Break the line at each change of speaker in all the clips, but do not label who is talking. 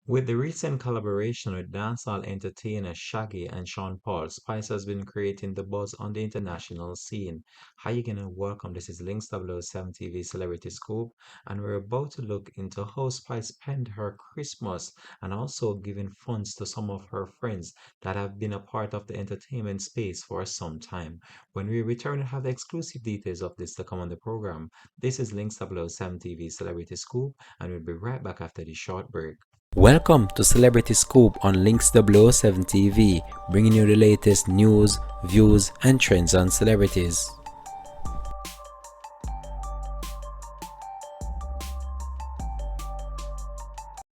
With the recent collaboration with dancehall entertainers Shaggy and Sean Paul, Spice has been creating the buzz on the international scene. Hi again and welcome. This is Links 007 TV Celebrity Scoop, and we're about to look into how Spice spent her Christmas and also giving funds to some of her friends that have been a part of the entertainment space for some time. When we return, and have the exclusive details of this to come on the program. This is Links 007 TV Celebrity Scoop, and we'll be right back after this short break. Welcome to Celebrity Scoop on Links 007 TV, bringing you the latest news, views, and trends on celebrities.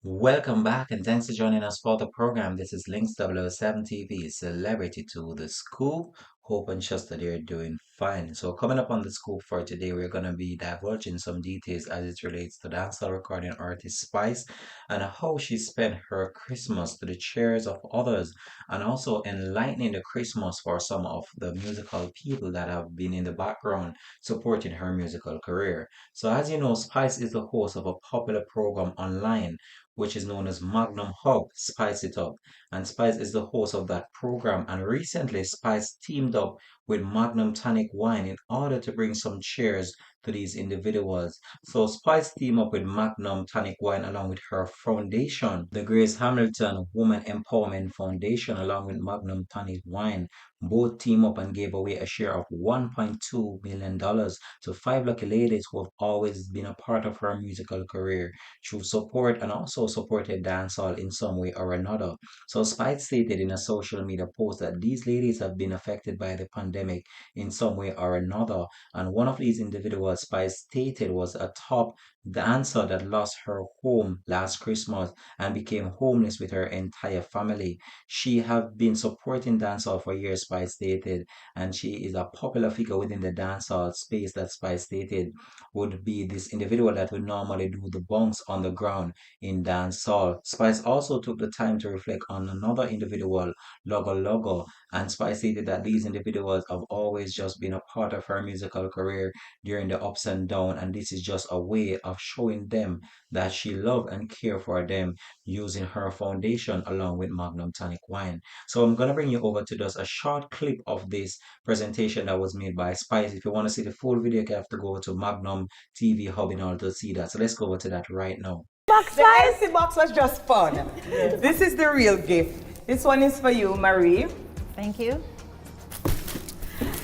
Welcome back and thanks for joining us for the program. This is Links 007 TV, Celebrity to the Scoop. Hope and trust that you're doing fine. So coming up on the scoop for today, we're going to be divulging some details as it relates to dancehall recording artist Spice and how she spent her Christmas to the cheers of others and also enlightening the Christmas for some of the musical people that have been in the background supporting her musical career. So as you know, Spice is the host of a popular program online which is known as Magnum Hub, Spice It Up. And Spice is the host of that program. And recently, Spice teamed up with Magnum Tonic Wine in order to bring some cheers to these individuals. So Spice teamed up with Magnum Tonic Wine along with her foundation, the Grace Hamilton Woman Empowerment Foundation, along with Magnum Tonic Wine. Both team up and gave away a share of $1.2 million to five lucky ladies who have always been a part of her musical career through support and also supported dancehall in some way or another. So Spite stated in a social media post that these ladies have been affected by the pandemic in some way or another. And one of these individuals Spite stated was a top dancer that lost her home last Christmas and became homeless with her entire family. She have been supporting dancehall for years, Spite stated, and she is a popular figure within the dancehall space that Spite stated would be this individual that would normally do the bunks on the ground in dancehall. Spice also took the time to reflect on another individual, Logo Logo, and Spice stated that these individuals have always just been a part of her musical career during the ups and downs, and this is just a way of showing them that she love and care for them using her foundation along with Magnum Tonic Wine. So I'm gonna bring you over to just a short clip of this presentation that was made by Spice. If you want to see the full video, you have to go to Magnum TV Hub in order to see that. So let's go over to that right now.
The icy box was just fun. This is the real gift. This one is for you, Marie.
Thank you.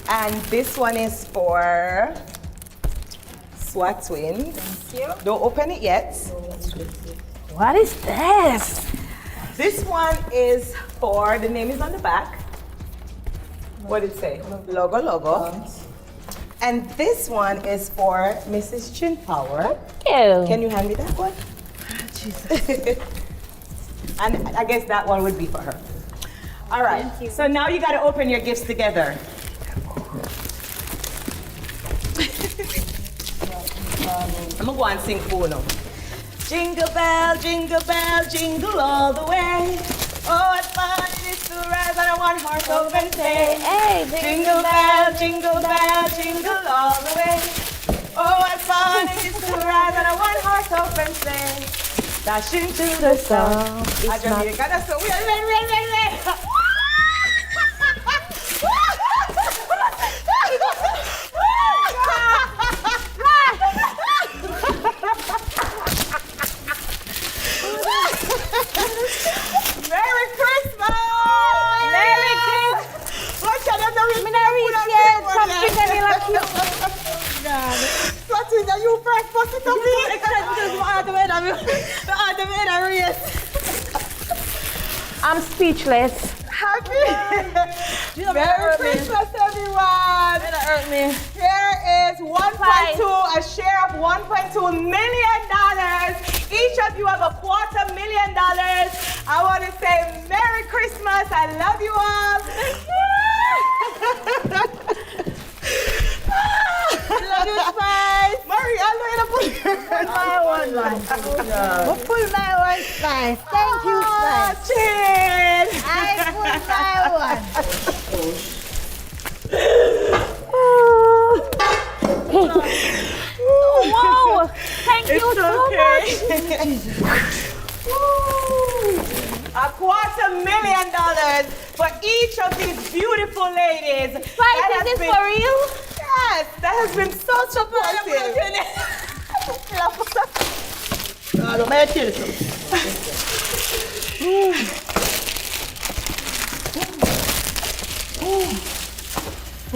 And this one is for Swat Twin.
Thank you.
Don't open it yet.
What is this?
This one is for, the name is on the back. What did it say? Logo Logo. And this one is for Mrs. Chin Power.
Thank you.
Can you hand me that one? Jesus. And I guess that one would be for her. All right.
Thank you.
So now you got to open your gifts together. I'm gonna go and sing Uno. Jingle bell, jingle all the way. Oh, what fun it is to ride on a one-horse open sleigh.
Hey,
Jingle bell, jingle all the way. Oh, what fun it is to ride on a one-horse open sleigh. Dashing to the sun. I just need to so we are ready. Merry Christmas!
Merry Christmas!
What can I do? Something that you first put it on me.
I'm speechless.
Happy Merry Christmas, everyone!
Hurt me.
Here is 1.2, a share of $1.2 million. Each of you have a $250,000. I want to say Merry Christmas. I love you all.
Love you, Spice.
Marie, I know you're put
I want one. We'll pull my one, Spice. Thank you, Spice.
Chin.
I pull my one. Whoa! Thank you so much.
Woo. $250,000 for each of these beautiful ladies.
Spice, is this for real?
Yes, that has been so supportive.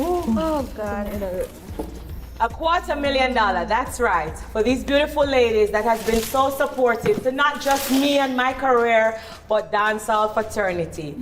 Oh, God.
$250,000, that's right, for these beautiful ladies that has been so supportive to not just me and my career, but dancehall fraternity.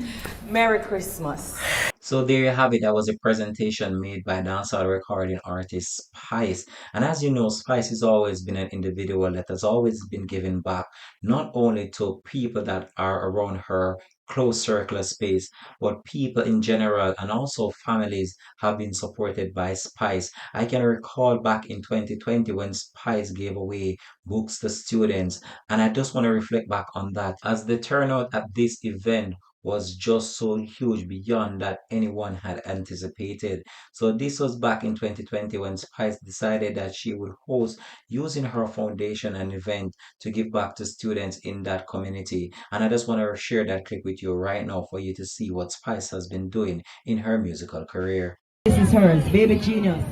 Merry Christmas.
So there you have it. That was a presentation made by dancehall recording artist Spice. And as you know, Spice has always been an individual that has always been giving back, not only to people that are around her close circle of space, but people in general and also families have been supported by Spice. I can recall back in 2020 when Spice gave away books to students, and I just want to reflect back on that as the turnout at this event was just so huge beyond that anyone had anticipated. So this was back in 2020 when Spice decided that she would host using her foundation an event to give back to students in that community. And I just want to share that clip with you right now for you to see what Spice has been doing in her musical career.
This is hers, Baby Genius.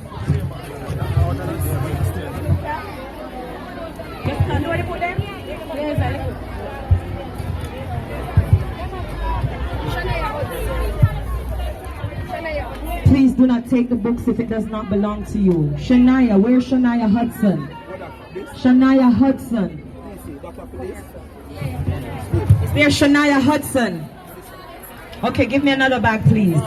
Please do not take the books if it does not belong to you. Shania, where's Shania Hudson? Shania Hudson. There's Shania Hudson. Okay, give me another bag, please.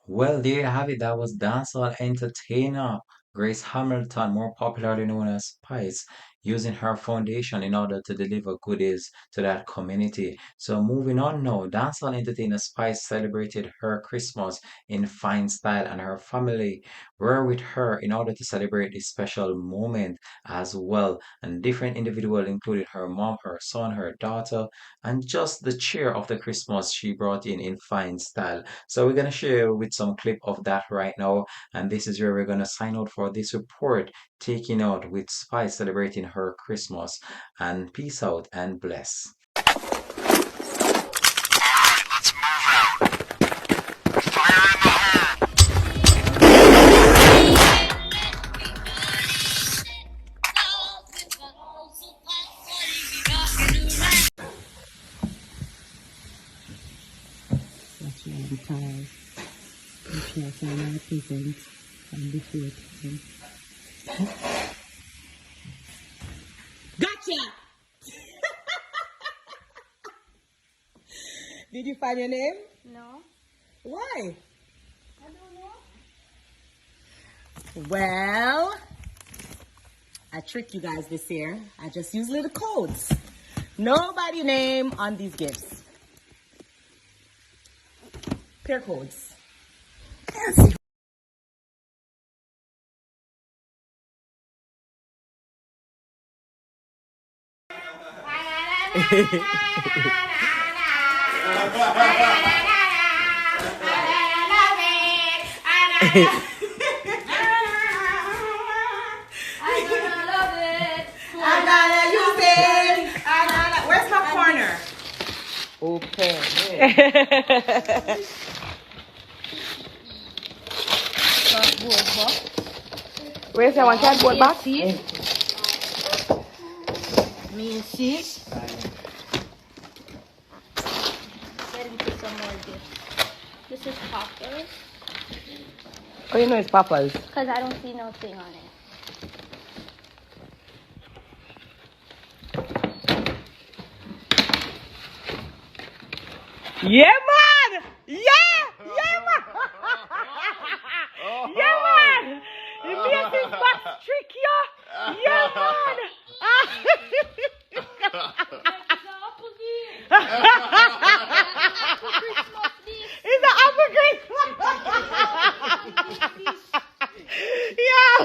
Well, there you have it. That was dancehall entertainer Grace Hamilton, more popularly known as Spice, using her foundation in order to deliver goodies to that community. So moving on now, dancehall entertainer Spice celebrated her Christmas in fine style, and her family were with her in order to celebrate this special moment as well. And different individuals, including her mom, her son, her daughter, and just the cheer of the Christmas she brought in fine style. So we're gonna share with some clip of that right now, and this is where we're gonna sign out for this report, taking out with Spice celebrating her Christmas. And peace out and bless.
Gotcha! Did you find your name?
No.
Why?
I don't know.
Well, I tricked you guys this year. I just use little codes. Nobody name on these gifts. Pair codes. Yes. Where's my corner? Okay. Where's that one? Cardboard box?
Me and sis. Getting to some more gifts. This is Papa's.
Oh, you know it's Papa's.
Because I don't see no thing on it.
Yeah, man! Yeah! Yeah, man! Yeah, man! You made this box trick, yeah! Yeah, man! It's an apple Christmas! Yeah!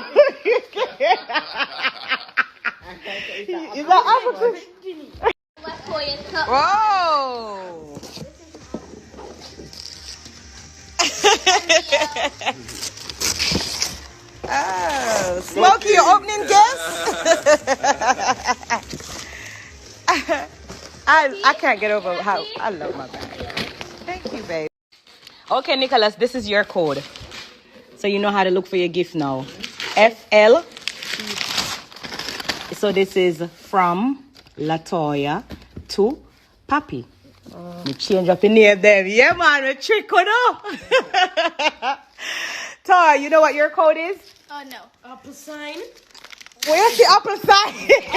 It's an apple Christmas! Whoa! Oh, Smokey, your opening guest? I can't get over how I love my bag. Thank you, babe. Okay, Nicholas, this is your code. So you know how to look for your gift now. FL. So this is from Latoya to Papi. Me change up the name there. Yeah, man, a trick, no? Toy, you know what your code is?
Oh no.
Apple sign.
Where's the apple sign?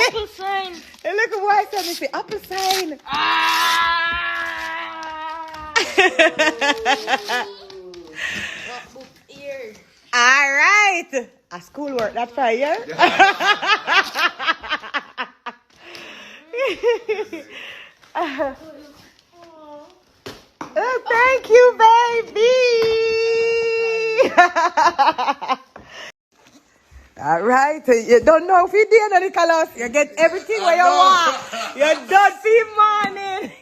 Apple sign.
Hey, look at what I said. It's the apple sign.
Ear.
All right. A schoolwork, that's for you. Oh, thank you, baby. All right. You don't know if you did any colors. You get everything where you want. You're done for your morning.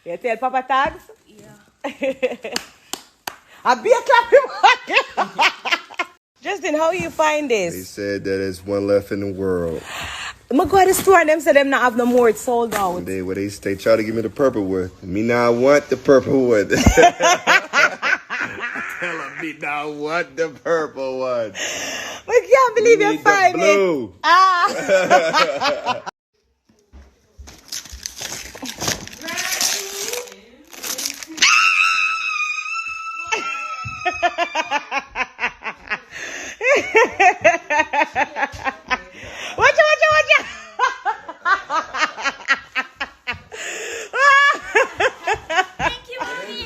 You tell Papa Tags?
Yeah.
I'll be a clapping. Justin, how you find
They
this?
said that it's one left in the world.
I'm going to go to the store and them say them not have no more. It's sold out.
They try to give me the purple one. Me now want the purple one. Telling me now want the purple one.
I can't believe you
Need
find
the blue.
it. Ah. Watch out.
Thank you, mommy.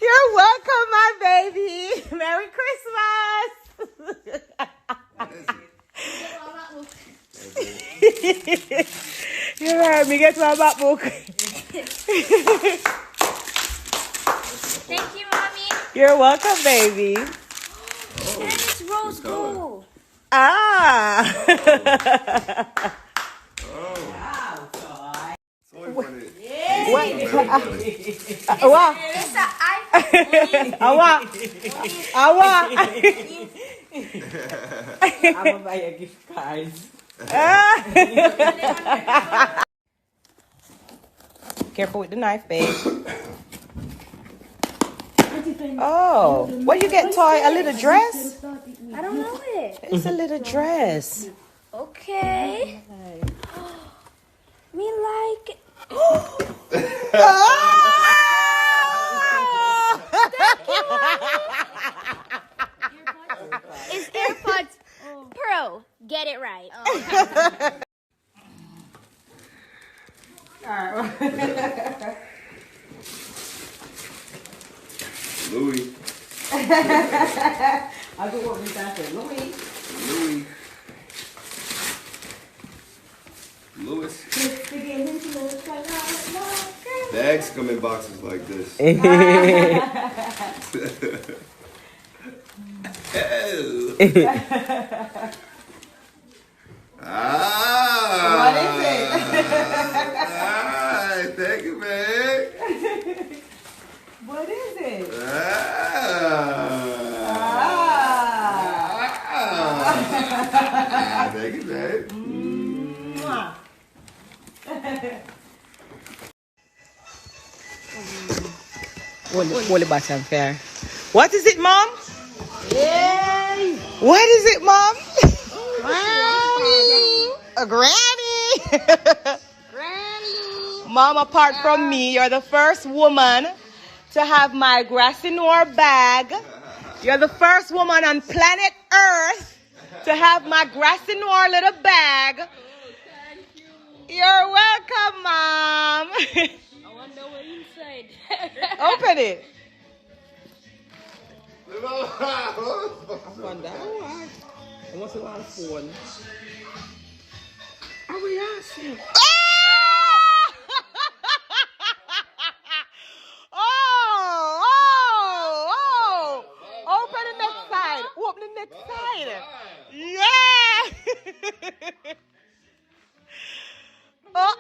You're welcome, my baby. Merry Christmas. You heard me. Get my MacBook.
Thank you, mommy.
You're welcome, baby.
That is rose gold.
Ah. What?
It's an iPhone.
Awa.
I'm gonna buy a gift card.
Careful with the knife, babe. Oh, what you get, Toy? A little dress?
I don't know it.
It's a little dress.
Okay. Me like it. It's AirPods Pro. Get it right.
Louis.
I'll go work with that. Louis.
Louis. Bags come in boxes like this.
What is it?
Thank you, babe.
What is it?
Thank you, babe.
Holy bottom fair. What is it, Mom? Yay! What is it, Mom? A granny. Mom, apart from me, you're the first woman to have my grassy noir bag. You're the first woman on planet Earth to have my grassy noir little bag. You're welcome, Mom.
I wonder what inside.
Open it.
I wonder what. I must have on phone. How we asking?
Oh! Open the next side. Open the next side. Yeah! Oh.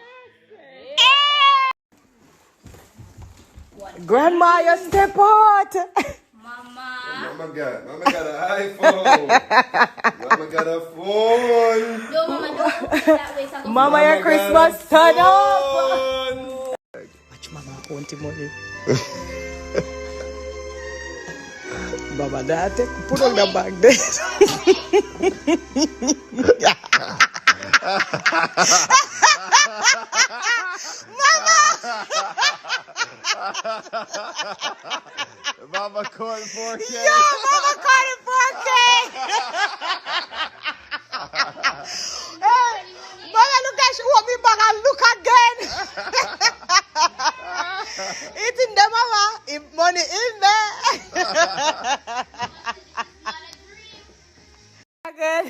Grandma, you step out.
Mama.
Mama got an iPhone. Mama got a phone.
No, Mama, don't put it that way. So
Mama, your
got
Christmas
a
turn up.
phone.
Watch Mama count the money. Mama, that put on the bag
Mama caught 4K.
Yo, Mama caught it 4K. Hey, Mama, look at she want me back and look again. It's in there, Mama. If money in there. Again.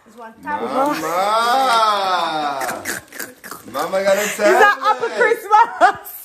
This one
Mama got a tablet.
It's a happy Christmas.